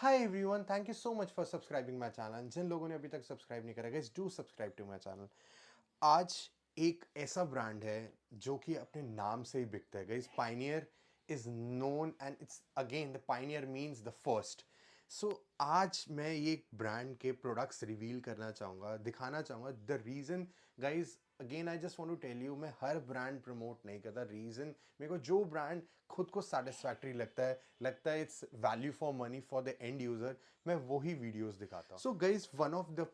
Hi everyone, thank you so much for subscribing my channel. जिन लोगों ने अभी तक सब्सक्राइब नहीं करा guys, do subscribe to my channel. आज एक ऐसा ब्रांड है जो कि अपने नाम से ही बिकता है guys. Pioneer is known and it's again the Pioneer means the first. So आज मैं ये ब्रांड के प्रोडक्ट्स रिवील करना चाहूँगा, दिखाना चाहूँगा the reason. Guys again I just want to tell you, मैं हर ब्रांड प्रमोट नहीं करता। रीज़न मेरे को जो ब्रांड खुद को सेटिस्फैक्ट्री लगता है it's value for money for the end user, मैं वही वीडियोस दिखाता हूँ। So guys one of the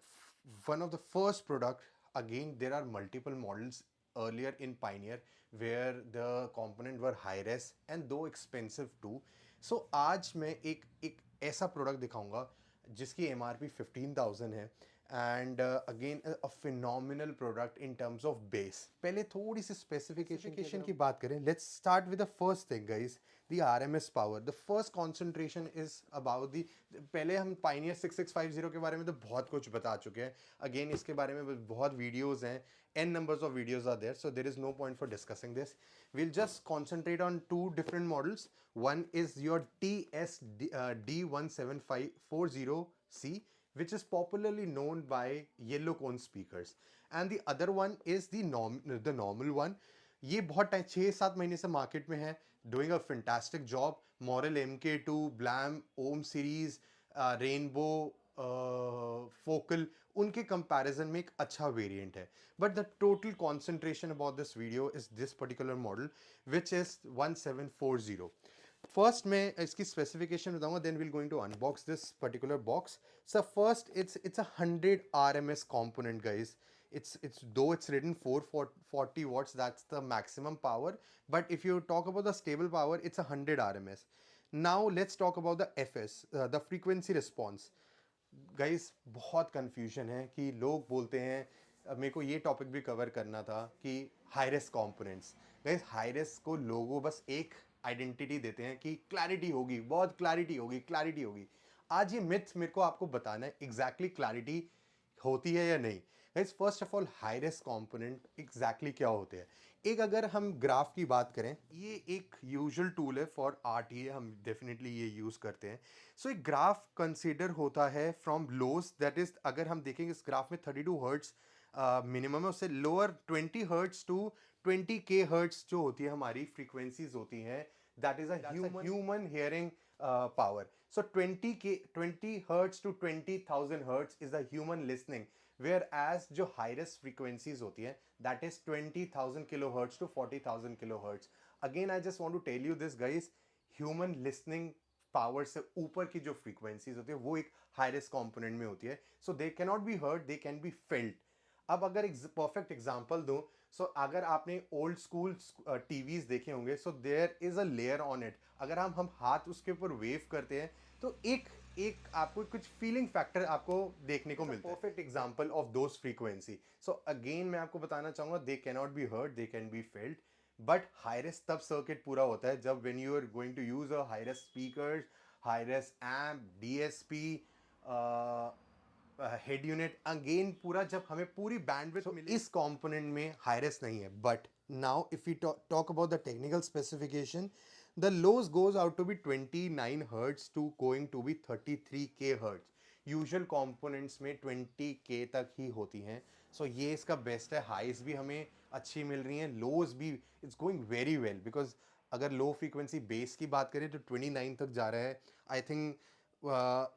first product, again there are multiple models earlier in Pioneer where the component were high res and though expensive too. So आज मैं एक ऐसा product दिखाऊंगा जिसकी एमआरपी 15,000 है and again a phenomenal product in terms of base. पहले थोड़ी सी specification की बात करें, let's start with the first thing guys, the RMS power. The first concentration is about the, पहले हम पाइनियर 6650 के बारे में तो बहुत कुछ बता चुके हैं। अगेन इसके बारे में बहुत वीडियोस हैं, n numbers of videos are there, so there is no point for discussing this. We'll just concentrate on two different models. One is your TSD D17540C, which is popularly known by yellow cone speakers, and the other one is the normal one. ये बहुत time 6-7 महीने से market में है, doing a fantastic job. Morel MK2, Blam, Ohm series, Rainbow, Focal, उनके comparison में एक अच्छा वेरिएंट है। But the total concentration about this video is this particular model which is 1740। First मैं इसकी स्पेसिफिकेशन बताऊंगा, then will going to unbox this particular box. So first it's a 100 RMS component guys. It's though it's written 440 watts, that's the maximum power, but if you talk about the stable power, it's 100 RMS. Now let's talk about the FS, the frequency response. Guys बहुत confusion है कि लोग बोलते हैं, मेरे को ये topic भी कवर करना था कि हाईरेस कंपोनेंट्स। गाइस हाईरेस को लोगों बस एक आइडेंटिटी देते हैं कि क्लैरिटी होगी, बहुत क्लैरिटी होगी, क्लैरिटी होगी। आज ये मिथ मेरे को आपको बताना है एग्जैक्टली क्लैरिटी होती है या नहीं। Guys first of all Hi-Res component exactly क्या होते हैं। एक अगर हम ग्राफ की बात करें, ये एक यूजुअल टूल है फॉर आरटीए, हम डेफिनेटली ये यूज़ करते हैं। सो एक ग्राफ कंसीडर होता है फ्रॉम लोस, दैट इज अगर हम देखेंगे इस ग्राफ में 32 हर्ट्स मिनिमम है, उससे lower 20 hertz to 20K hertz जो होती है हमारी फ्रीक्वेंसीज होती हैं, that is a human hearing power. So 20 hertz to 20,000 hertz is the human listening, whereas जो हाईरेस्ट फ्रीक्वेंसीज होती हैं that is 20,000 kilo hertz to 40,000 kilo hertz. Again I just want to tell you this guys, human listening power से ऊपर की जो frequencies होती है वो एक हाईरेस्ट कंपोनेंट में होती है। So they can not be heard, they can be felt. अब अगर एक परफेक्ट एग्जांपल दूं, सो अगर आपने ओल्ड स्कूल टीवीज देखे होंगे, so there is a layer on it. अगर हम हाथ उसके ऊपर वेव करते हैं तो एक एक आपको कुछ फीलिंग फैक्टर आपको देखने को मिलता है। Perfect example of those frequency. So again मैं आपको बताना चाहूंगा, they can not be heard, they can be felt. But hi res तब सर्किट पूरा होता है जब when you are going to use a hi res speaker, hi res amp, DSP, head unit, again पूरा जब हमें पूरी बैंडविड्थ मिले। इस कंपोनेंट में हाईरेस नहीं है। But now if you talk about the technical specification, the lows goes out to be 29 hertz to going to be 33K hertz. Usual components में 20K तक ही होती हैं। सो ये इसका बेस्ट है। हाइज भी हमें अच्छी मिल रही हैं, लोज भी it's going very well, because अगर लो फ्रीक्वेंसी बेस की बात करें तो 29 तक जा रहा है। आई थिंक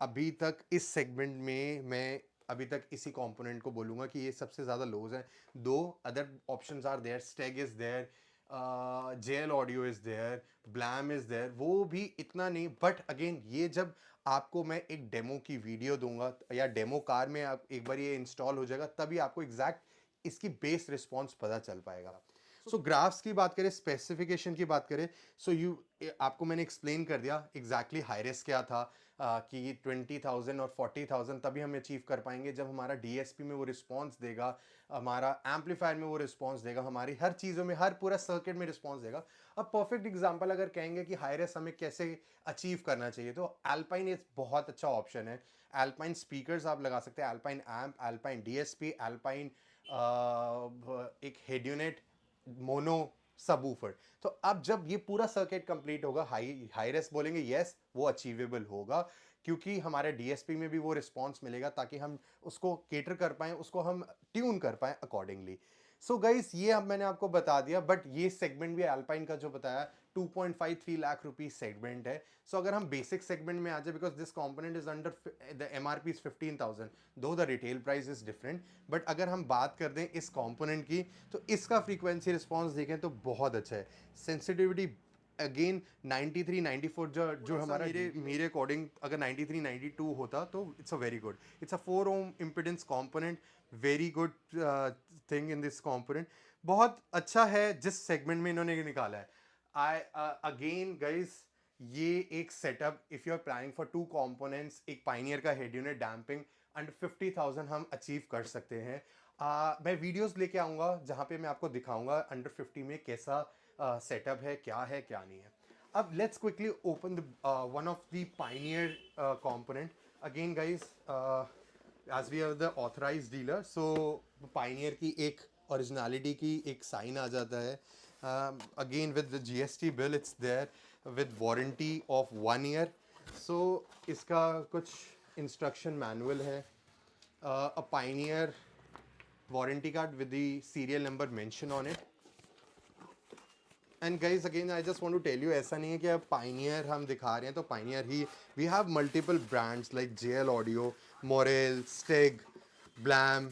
अभी तक इस सेगमेंट में मैं अभी तक इसी कंपोनेंट को बोलूँगा कि ये सबसे ज़्यादा लोज है। दो other options are there, Steg is there, JL audio is there, Blam is there, वो भी इतना नहीं। बट अगेन ये जब आपको मैं एक डेमो की वीडियो दूंगा या डेमो कार में आप एक बार ये इंस्टॉल हो जाएगा, तभी आपको एग्जैक्ट इसकी बेस रिस्पॉन्स पता चल पाएगा। सो ग्राफ्स की बात करें, स्पेसिफिकेशन की बात करें, सो आपको मैंने एक्सप्लेन कर दिया एग्जैक्टली हाईरेस क्या था, कि 20,000 और 40,000 तभी हम अचीव कर पाएंगे जब हमारा डीएसपी में वो रिस्पॉन्स देगा, हमारा एम्पलीफायर में वो रिस्पॉन्स देगा, हमारी हर चीज़ों में, हर पूरा सर्किट में रिस्पॉन्स देगा। अब परफेक्ट एग्जांपल अगर कहेंगे कि हाईरेस हमें कैसे अचीव करना चाहिए, तो एल्पाइन एक बहुत अच्छा ऑप्शन है। एल्पाइन स्पीकर्स आप लगा सकते हैं, alpine amp, alpine DSP, alpine एक हेड यूनिट, मोनो सबवूफर। तो अब जब ये पूरा सर्किट कंप्लीट होगा, हाई रेस बोलेंगे, यस वो अचीवेबल होगा, क्योंकि हमारे डीएसपी में भी वो रिस्पॉन्स मिलेगा ताकि हम उसको केटर कर पाएँ, उसको हम ट्यून कर पाएँ अकॉर्डिंगली। सो गाइस, ये अब मैंने आपको बता दिया, बट ये सेगमेंट भी अल्पाइन का जो बताया 2.53 लाख रुपीस सेगमेंट है। सो अगर हम बेसिक सेगमेंट में आ जाए, because this component is under the MRP is 15,000, दो the retail price is different, but अगर हम बात कर दें इस कंपोनेंट की, तो इसका फ्रीक्वेंसी रिस्पॉन्स देखें तो बहुत अच्छा है। सेंसिटिविटी अगेन 93 94, जो हमारा मेरे अकॉर्डिंग अगर 93 92 होता तो it's a very good, it's a 4 ohm impedance component, very good thing in this component, बहुत अच्छा है जिस सेगमेंट में इन्होंने निकाला है। आई अगेन गाइस, ये एक setup if you are planning for two components, एक पाइनियर का हेड यूनिट डैम्पिंग अंडर 50,000 हम अचीव कर सकते हैं। मैं वीडियोस लेके आऊँगा जहाँ पे मैं आपको दिखाऊंगा अंडर 50 में कैसा सेटअप है, क्या नहीं है। अब let's quickly open the one of the Pioneer component again guys, as we are the authorized dealer, so Pioneer की एक ओरिजिनलिटी की एक साइन आ जाता है। Again with the GST bill it's there with warranty of 1 year. So इसका कुछ instruction manual है, a Pioneer warranty card with the serial number mentioned on it. And guys again I just want to tell you, ऐसा नहीं है कि अब pioneer हम दिखा रहे हैं तो पाइनियर ही, we have multiple brands like JL audio, Morel, Steg, Blam,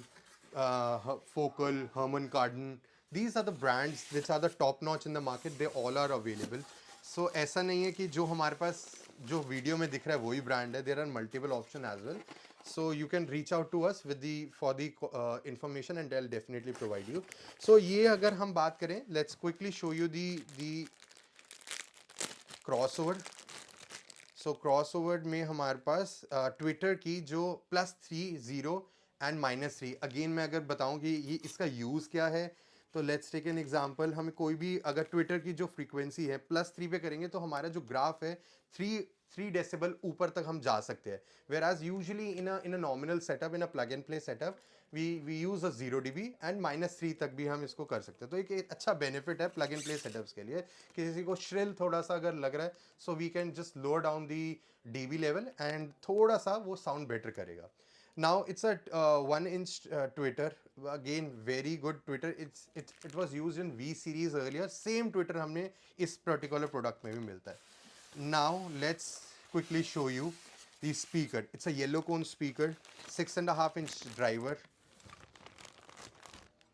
Focal, Harman Kardon, these are the brands which are the top notch in the market, they all are available. So ऐसा नहीं है कि जो हमारे पास जो video में दिख रहा है वही ब्रांड है, there are multiple option as well. So you can reach out to us with the for the information and they'll definitely provide you. So ये अगर हम बात करें, let's quickly show you the crossover. So crossover में हमारे पास Twitter की जो +30 and -3, again मैं अगर बताऊं कि ये इसका यूज़ क्या है, तो लेट्स टेक एन एग्जांपल। हमें कोई भी अगर ट्विटर की जो फ्रीक्वेंसी है +3 पे करेंगे तो हमारा जो ग्राफ है 3 डेसिबल ऊपर तक हम जा सकते हैं, whereas usually in a nominal setup, in a plug and play setup, we use a 0 dB and -3 तक भी हम इसको कर सकते हैं। तो एक अच्छा बेनिफिट है प्लग एंड प्ले सेटअप्स के लिए, किसी को श्रिल थोड़ा सा अगर लग रहा है, so we can just lower down the dB level and थोड़ा सा वो साउंड बेटर करेगा। Now it's a 1 inch tweeter, again very good tweeter, it was used in V series earlier, same tweeter हमने इस पर्टिकुलर प्रोडक्ट में भी मिलता है। Now let's quickly show you the speaker, it's a yellow cone speaker, 6.5 inch driver.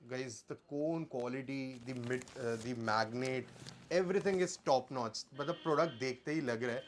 guys, the cone quality, the magnet, everything is top notch, मतलब product देखते ही लग रहा है।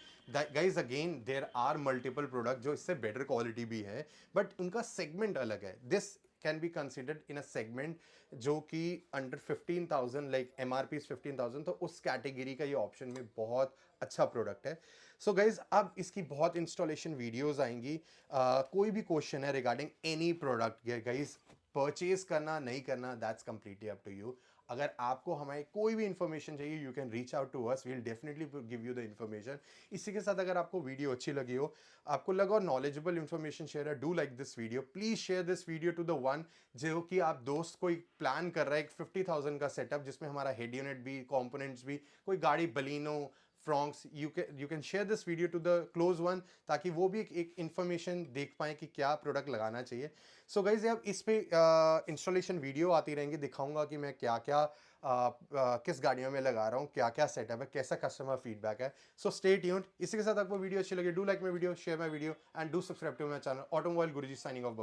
Guys again there are multiple product जो इससे better quality भी है, बट उनका सेगमेंट अलग है। This can be considered in a segment जो कि under 15,000, like M R P 15,000, तो उस कैटेगरी का ये ऑप्शन में बहुत अच्छा प्रोडक्ट है। सो गाइज अब इसकी बहुत इंस्टॉलेशन वीडियोज आएंगी। कोई भी क्वेश्चन है regarding any product, guys purchase करना नहीं करना, that's completely up to you. अगर आपको हमारी कोई भी इंफॉर्मेशन चाहिए, you can reach out to us, we will definitely give you the information. इसी के साथ अगर आपको वीडियो अच्छी लगी हो, आपको लगा नॉलेजेबल इंफॉर्मेशन शेयर है, do like this video, please share this video to the one जो कि आप दोस्त कोई प्लान कर रहा है एक 50,000 का सेटअप जिसमें हमारा हेड यूनिट भी, कंपोनेंट्स भी, कोई गाड़ी Baleno, Fronx, you can share this video to the close one, ताकि वो भी एक इंफॉर्मेशन देख पाए कि क्या प्रोडक्ट लगाना चाहिए। सो गाइज अब इस पे इंस्टॉलेशन वीडियो आती रहेंगी, दिखाऊंगा कि मैं क्या क्या किस गाड़ियों में लगा रहा हूँ, क्या क्या सेटअप है, कैसा कस्टमर फीडबैक है। So stay tuned. इसी के साथ आपको वीडियो अच्छी लगी, do like my video, share my video and do subscribe to my channel automobile Guruji, signing of.